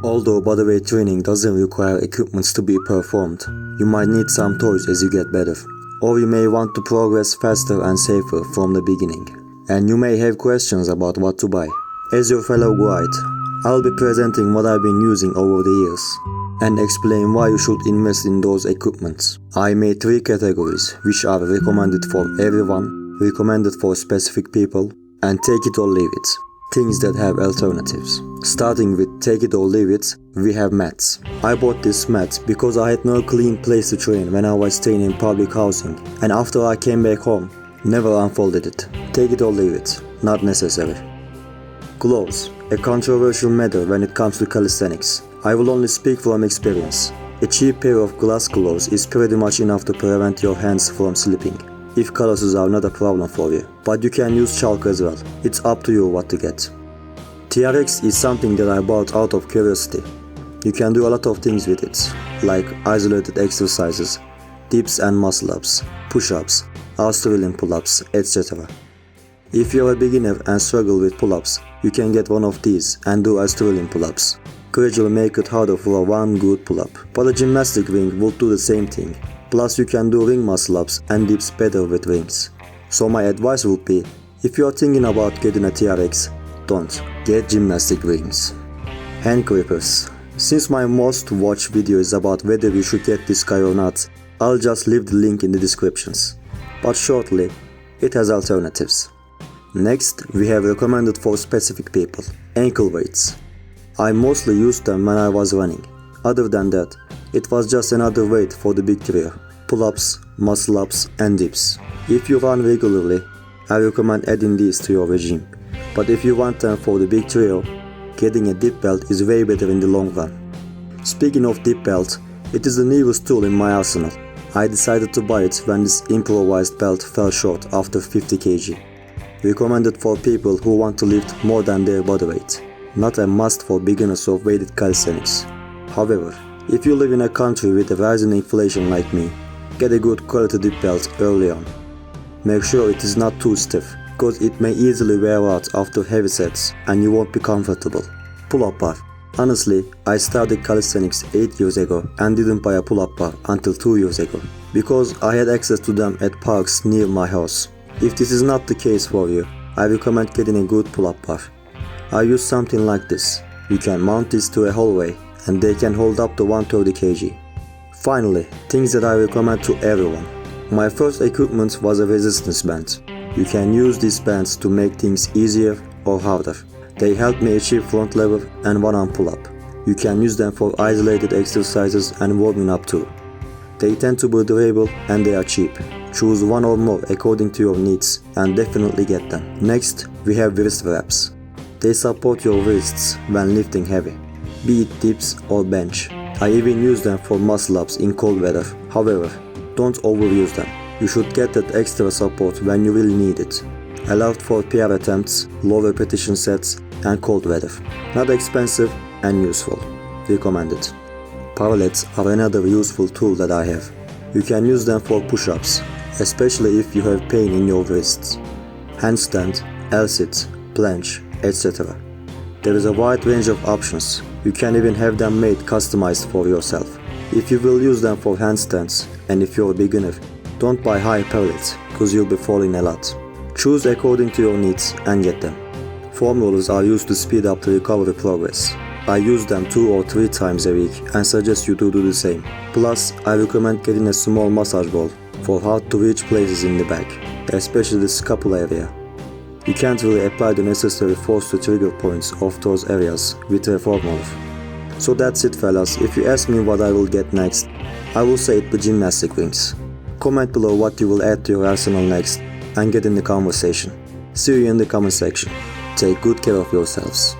Although bodyweight training doesn't require equipments to be performed, you might need some toys as you get better. Or you may want to progress faster and safer from the beginning. And you may have questions about what to buy. As your fellow guide, I'll be presenting what I've been using over the years and explain why you should invest in those equipments. I made 3 categories which are recommended for everyone, recommended for specific people, and take it or leave it. Things that have alternatives. Starting with take it or leave it, we have mats. I bought this mat because I had no clean place to train when I was staying in public housing, and after I came back home, never unfolded it. Take it or leave it, not necessary. Gloves, a controversial matter when it comes to calisthenics. I will only speak from experience. A cheap pair of glass gloves is pretty much enough to prevent your hands from slipping, if calluses are not a problem for you. But you can use chalk as well. It's up to you what to get. TRX is something that I bought out of curiosity. You can do a lot of things with it, like isolated exercises, dips and muscle-ups, push-ups, Australian pull-ups, etc. If you're a beginner and struggle with pull-ups, you can get one of these and do Australian pull-ups. Gradually make it harder for one good pull-up. But a gymnastic ring will do the same thing. Plus you can do ring muscle-ups and dips better with rings. So my advice would be, if you are thinking about getting a TRX, don't. Get gymnastic rings. Hand clippers. Since my most watched video is about whether you should get this guy or not, I'll just leave the link in the descriptions. But shortly, it has alternatives. Next, we have recommended for specific people, ankle weights. I mostly used them when I was running. Other than that, it was just another weight for the big trio, pull-ups, muscle-ups and dips. If you run regularly, I recommend adding these to your regime. But if you want them for the big trio, getting a dip belt is way better in the long run. Speaking of dip belt, it is the newest tool in my arsenal. I decided to buy it when this improvised belt fell short after 50 kg. Recommended for people who want to lift more than their body weight. Not a must for beginners of weighted calisthenics. However, if you live in a country with a rising inflation like me, get a good quality dip belt early on. Make sure it is not too stiff, because it may easily wear out after heavy sets and you won't be comfortable. Pull-up bar. Honestly, I started calisthenics 8 years ago and didn't buy a pull-up bar until 2 years ago, because I had access to them at parks near my house. If this is not the case for you, I recommend getting a good pull-up bar. I use something like this. You can mount this to a hallway and they can hold up to 130 kg. Finally, things that I recommend to everyone. My first equipment was a resistance band. You can use these bands to make things easier or harder. They help me achieve front lever and one-arm pull-up. You can use them for isolated exercises and warming up too. They tend to be durable and they are cheap. Choose one or more according to your needs and definitely get them. Next, we have wrist wraps. They support your wrists when lifting heavy, be it dips or bench. I even use them for muscle-ups in cold weather. However, don't overuse them. You should get that extra support when you really need it. Allowed for PR attempts, low repetition sets and cold weather. Not expensive and useful. Recommended. Parallels are another useful tool that I have. You can use them for push-ups, especially if you have pain in your wrists. Handstand, L-sit, planche, etc. There is a wide range of options. You can even have them made customized for yourself. If you will use them for handstands, and if you're a beginner, don't buy high pellets, cause you'll be falling a lot. Choose according to your needs and get them. Foam rollers are used to speed up the recovery progress. I use them 2 or 3 times a week and suggest you to do the same. Plus, I recommend getting a small massage ball for hard to reach places in the back, especially the scapula area. You can't really apply the necessary force to trigger points of those areas with a foam roller. So that's it fellas. If you ask me what I will get next, I will say it with gymnastic rings. Comment below what you will add to your arsenal next and get in the conversation. See you in the comment section. Take good care of yourselves.